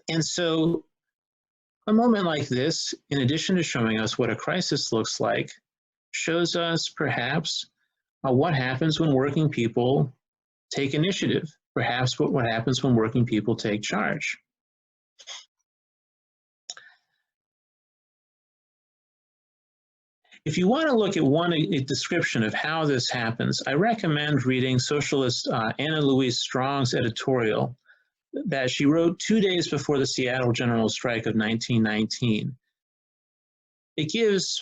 And so a moment like this, in addition to showing us what a crisis looks like, shows us perhaps what happens when working people take initiative, perhaps what happens when working people take charge. If you want to look at a description of how this happens, I recommend reading socialist Anna Louise Strong's editorial that she wrote 2 days before the Seattle General Strike of 1919. It gives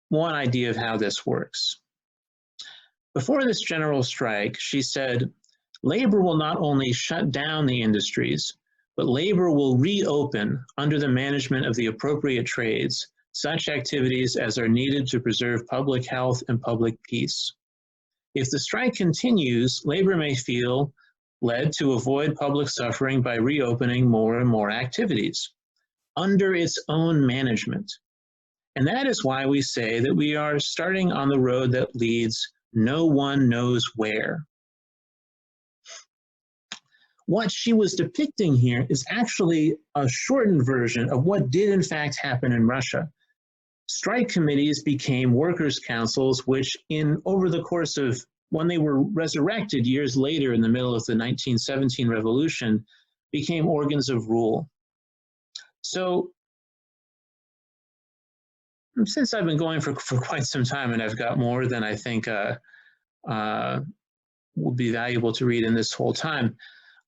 one idea of how this works. Before this general strike, she said, labor will not only shut down the industries, but labor will reopen under the management of the appropriate trades such activities as are needed to preserve public health and public peace. If the strike continues, labor may feel led to avoid public suffering by reopening more and more activities under its own management. And that is why we say that we are starting on the road that leads no one knows where. What she was depicting here is actually a shortened version of what did in fact happen in Russia. Strike committees became workers' councils, which over the course of when they were resurrected years later in the middle of the 1917 revolution, became organs of rule. So since I've been going for quite some time and I've got more than I think will be valuable to read in this whole time,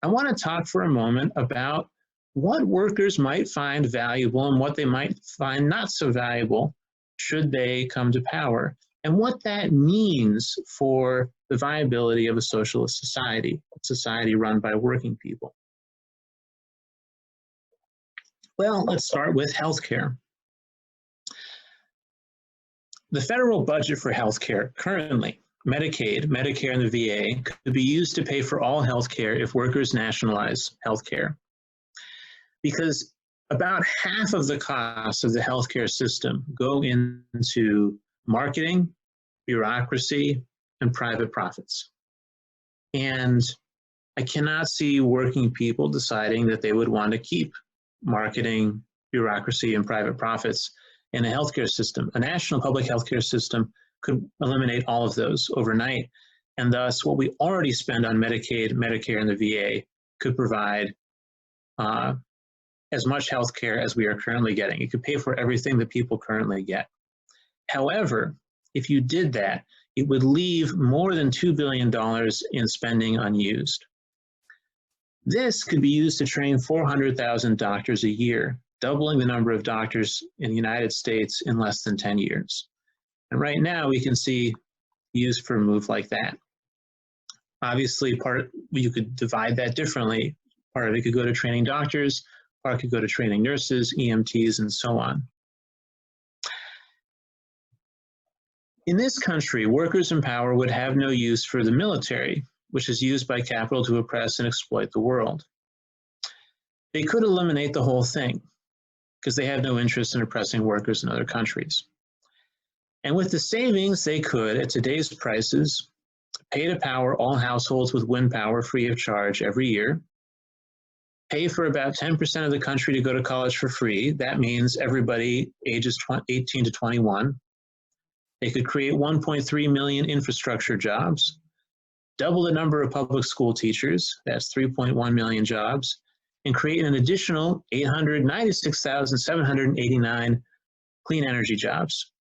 I want to talk for a moment about what workers might find valuable and what they might find not so valuable should they come to power, and what that means for the viability of a socialist society, a society run by working people. Well, let's start with healthcare. The federal budget for healthcare currently, Medicaid, Medicare, and the VA could be used to pay for all healthcare if workers nationalize healthcare. Because about half of the costs of the healthcare system go into marketing, bureaucracy, and private profits. And I cannot see working people deciding that they would want to keep marketing, bureaucracy, and private profits in a healthcare system. A national public healthcare system could eliminate all of those overnight, and thus what we already spend on Medicaid, Medicare, and the VA could provide as much healthcare as we are currently getting. It could pay for everything that people currently get. However, if you did that, it would leave more than $2 billion in spending unused. This could be used to train 400,000 doctors a year, doubling the number of doctors in the United States in less than 10 years. And right now we can see use for a move like that. Obviously, you could divide that differently. Part of it could go to training doctors, part could go to training nurses, EMTs, and so on. In this country, workers in power would have no use for the military, which is used by capital to oppress and exploit the world. They could eliminate the whole thing because they have no interest in oppressing workers in other countries. And with the savings, they could, at today's prices, pay to power all households with wind power free of charge every year, pay for about 10% of the country to go to college for free. That means everybody ages 18 to 21. They could create 1.3 million infrastructure jobs, double the number of public school teachers, that's 3.1 million jobs, and create an additional 896,789 clean energy jobs.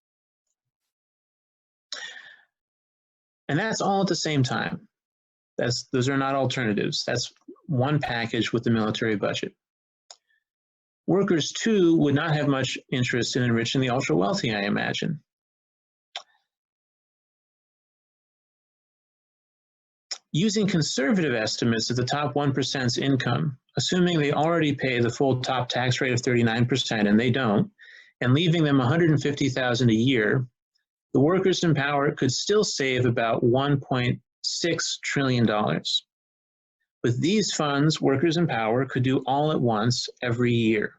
And that's all at the same time. Those are not alternatives. That's one package with the military budget. Workers, too, would not have much interest in enriching the ultra-wealthy, I imagine. Using conservative estimates of the top 1%'s income, assuming they already pay the full top tax rate of 39%, and they don't, and leaving them $150,000 a year, the workers in power could still save about $1.6 trillion. With these funds, workers in power could do all at once every year.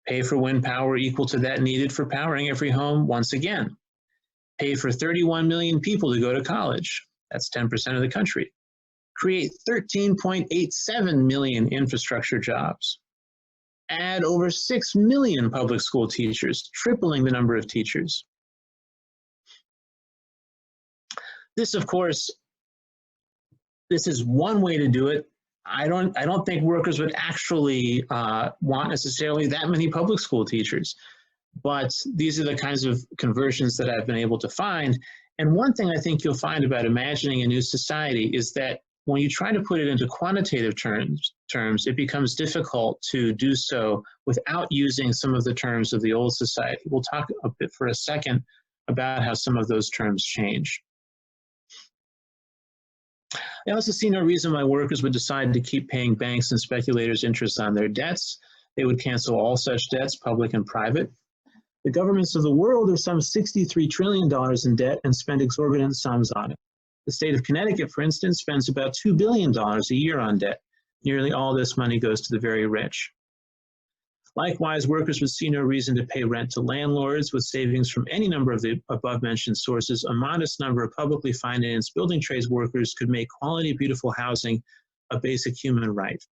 Pay for wind power equal to that needed for powering every home once again. Pay for 31 million people to go to college. That's 10% of the country. Create 13.87 million infrastructure jobs. Add over 6 million public school teachers, tripling the number of teachers. This, of course, this is one way to do it. I don't think workers would actually want necessarily that many public school teachers, but these are the kinds of conversions that I've been able to find. And one thing I think you'll find about imagining a new society is that when you try to put it into quantitative terms, it becomes difficult to do so without using some of the terms of the old society. We'll talk a bit for a second about how some of those terms change. I also see no reason why workers would decide to keep paying banks and speculators interest on their debts. They would cancel all such debts, public and private. The governments of the world are some $63 trillion in debt and spend exorbitant sums on it. The state of Connecticut, for instance, spends about $2 billion a year on debt. Nearly all this money goes to the very rich. Likewise, workers would see no reason to pay rent to landlords. With savings from any number of the above-mentioned sources, a modest number of publicly financed building trades workers could make quality, beautiful housing a basic human right.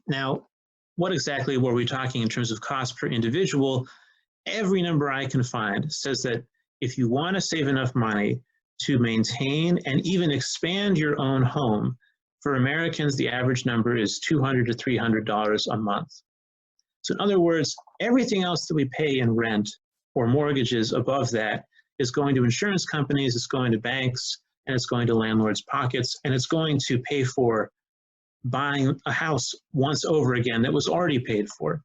Now, what exactly were we talking in terms of cost per individual? Every number I can find says that if you want to save enough money to maintain and even expand your own home, for Americans, the average number is $200 to $300 a month. So in other words, everything else that we pay in rent or mortgages above that is going to insurance companies, it's going to banks, and it's going to landlords' pockets, and it's going to pay for buying a house once over again that was already paid for.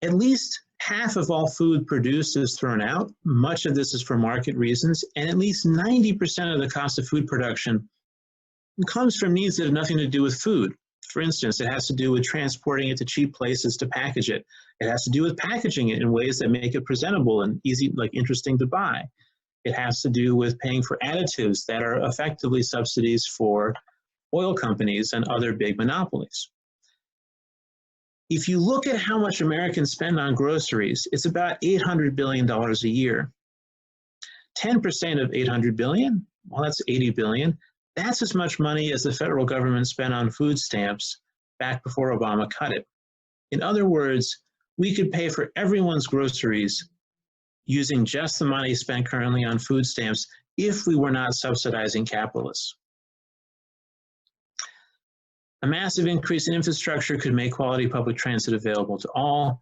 At least half of all food produced is thrown out. Much of this is for market reasons, and at least 90% of the cost of food production comes from needs that have nothing to do with food. For instance, it has to do with transporting it to cheap places to package it. It has to do with packaging it in ways that make it presentable and easy, like interesting to buy. It has to do with paying for additives that are effectively subsidies for oil companies and other big monopolies. If you look at how much Americans spend on groceries, it's about $800 billion a year. 10% of $800 billion, well, that's $80 billion. That's as much money as the federal government spent on food stamps back before Obama cut it. In other words, we could pay for everyone's groceries using just the money spent currently on food stamps if we were not subsidizing capitalists. A massive increase in infrastructure could make quality public transit available to all.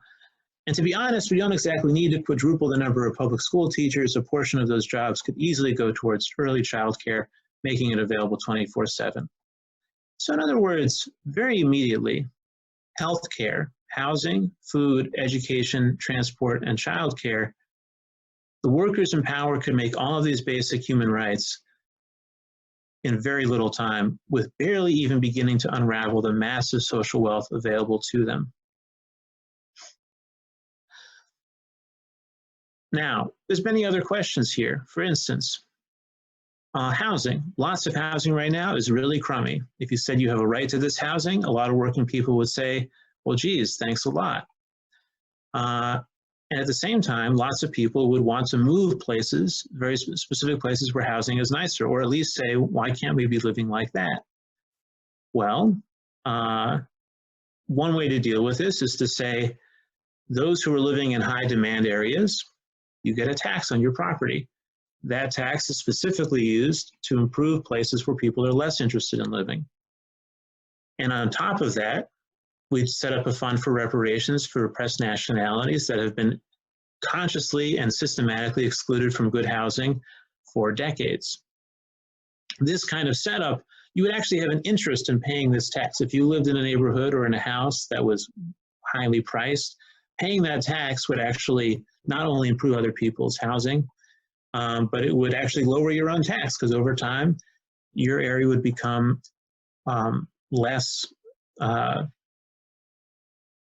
And to be honest, we don't exactly need to quadruple the number of public school teachers. A portion of those jobs could easily go towards early childcare, making it available 24/7. So in other words, very immediately, healthcare, housing, food, education, transport, and childcare, the workers in power could make all of these basic human rights in very little time, with barely even beginning to unravel the massive social wealth available to them. Now, there's many other questions here. For instance, housing. Lots of housing right now is really crummy. If you said you have a right to this housing, a lot of working people would say, well, geez, thanks a lot. And at the same time, lots of people would want to move places, very specific places where housing is nicer, or at least say, why can't we be living like that? Well, one way to deal with this is to say, those who are living in high demand areas, you get a tax on your property. That tax is specifically used to improve places where people are less interested in living. And on top of that, we've set up a fund for reparations for oppressed nationalities that have been consciously and systematically excluded from good housing for decades. This kind of setup, you would actually have an interest in paying this tax. If you lived in a neighborhood or in a house that was highly priced, paying that tax would actually not only improve other people's housing, but it would actually lower your own tax, because over time, your area would become less,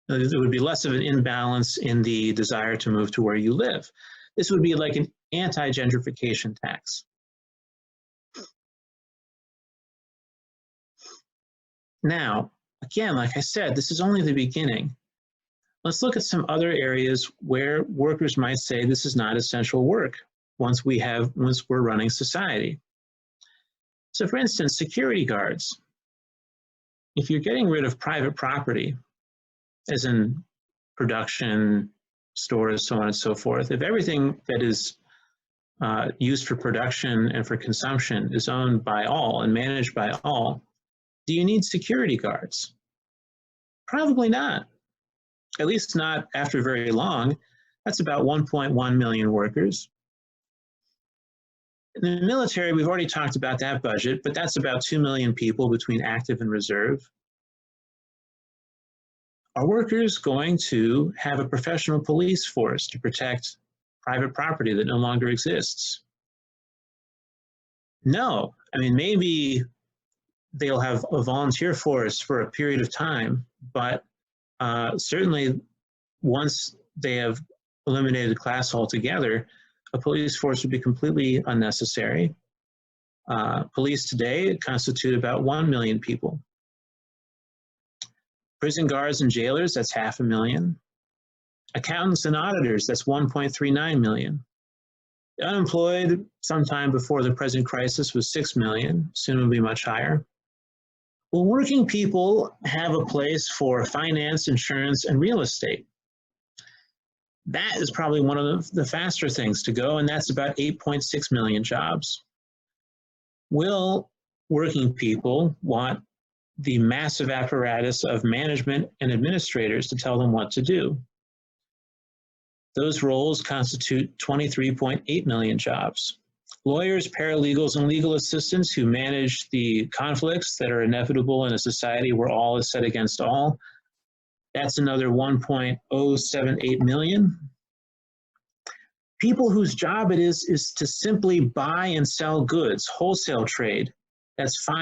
there would be less of an imbalance in the desire to move to where you live. This would be like an anti-gentrification tax. Now, again, like I said, this is only the beginning. Let's look at some other areas where workers might say this is not essential work once we're running society. So for instance, security guards. if you're getting rid of private property, as in production, stores, so on and so forth, if everything that is used for production and for consumption is owned by all and managed by all, do you need security guards? Probably not. At least not after very long. That's about 1.1 million workers. In the military, we've already talked about that budget, but that's about 2 million people between active and reserve. Are workers going to have a professional police force to protect private property that no longer exists? No. I mean, maybe they'll have a volunteer force for a period of time, but certainly once they have eliminated class altogether, a police force would be completely unnecessary. Police today constitute about 1 million people. Prison guards and jailers, that's 500,000. Accountants and auditors, that's 1.39 million. The unemployed sometime before the present crisis was 6 million, soon will be much higher. Well, working people have a place for finance, insurance, and real estate. That is probably one of the faster things to go, and that's about 8.6 million jobs. Will working people want the massive apparatus of management and administrators to tell them what to do? Those roles constitute 23.8 million jobs. Lawyers, paralegals, and legal assistants who manage the conflicts that are inevitable in a society where all is set against all, that's another 1.078 million. People whose job it is to simply buy and sell goods, wholesale trade, that's 5